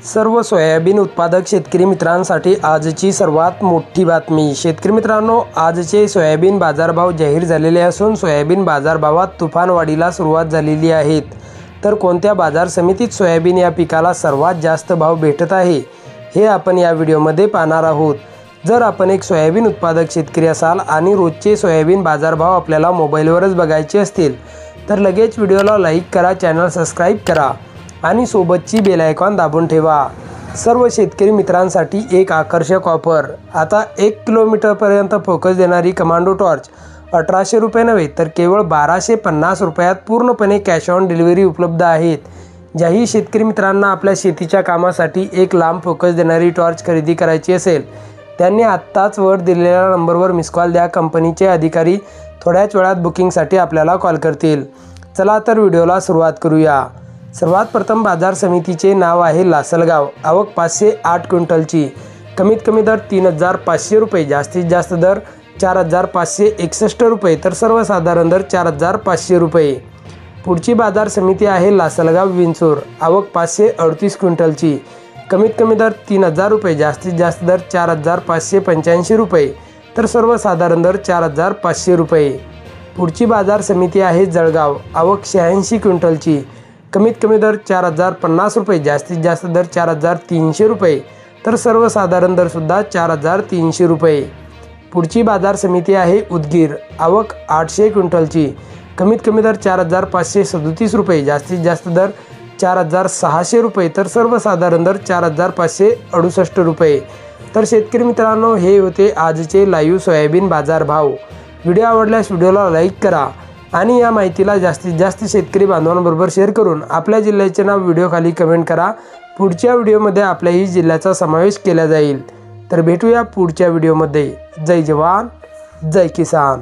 सर्व सोयाबीन उत्पादक शेतकरी मित्रांसाठी आजची सर्वात मोठी बातमी। शेतकरी मित्रांनो, आजचे सोयाबीन बाजारभाव जाहीर झालेले असून सोयाबीन बाजारभावात तुफानवाढीला सुरुवात झालेली आहे। तर कोणत्या बाजार समितीत सोयाबीन या पिकाला सर्वात जास्त भाव भेटत आहे हे आपण या व्हिडिओमध्ये पाहणार आहोत। जर आपण एक सोयाबीन उत्पादक शेतकरी असाल आणि रोजचे सोयाबीन बाजारभाव आपल्याला मोबाईलवरच बघायचे असतील तर लगेच व्हिडिओला लाईक करा, चॅनल सबस्क्राईब करा आणि सोबतची बेल आयकॉन दाबून ठेवा। सर्व शेतकरी मित्रांसाठी एक आकर्षक ऑफर। आता 1 किलोमीटरपर्यंत फोकस देणारी कमांडो टॉर्च 1800 रुपये नव्हे तर केवळ 1250 रुपयात पूर्णपणे कॅश ऑन डिलिव्हरी उपलब्ध आहेत। ज्याही शेतकरी मित्रांना आपल्या शेतीच्या कामासाठी एक लांब फोकस देणारी टॉर्च खरेदी करायची असेल त्यांनी आत्ताच वर दिलेल्या नंबरवर मिस कॉल द्या। कंपनीचे अधिकारी थोड्याच वेळात बुकिंगसाठी आपल्याला कॉल करतील। चला तर व्हिडिओला सुरुवात करूया। सर्वात प्रथम बाजार समितीचे नाव आहे लासलगाव। आवक 508 क्विंटलची। कमीत कमी दर 3500 रुपये, जास्तीत जास्त दर 4561 रुपये तर सर्वसाधारण दर 4500 रुपये। पुढची बाजार समिती आहे लासलगाव विंचूर। आवक 538 क्विंटलची। कमीत कमी दर 3000 रुपये, जास्तीत जास्त दर 4585 रुपये तर सर्वसाधारण दर 4500 रुपये। पुढची बाजार समिती आहे जळगाव। आवक 86 क्विंटलची। कमीत कमी दर 4050 रुपये, जास्तीत जास्त दर 4300 रुपये तर सर्वसाधारण दरसुद्धा 4300 रुपये। पुढची बाजार समिती आहे उदगीर। आवक 800 क्विंटलची। कमीत कमी दर 4537 रुपये, जास्तीत जास्त दर 4600 रुपये तर सर्वसाधारण दर 4568 रुपये। तर शेतकरी मित्रांनो, हे होते आजचे लाईव्ह सोयाबीन बाजार भाव। व्हिडिओ आवडल्यास व्हिडिओला लाईक करा आणि या माहितीला जास्तीत जास्त शेतकरी बांधवांबरोबर शेअर करून आपल्या जिल्ह्याचे नाव व्हिडिओ खाली कमेंट करा। पुढच्या व्हिडिओमध्ये आपल्याही जिल्ह्याचा समावेश केला जाईल। तर भेटूया पुढच्या व्हिडिओमध्ये। जय जवान, जय किसान।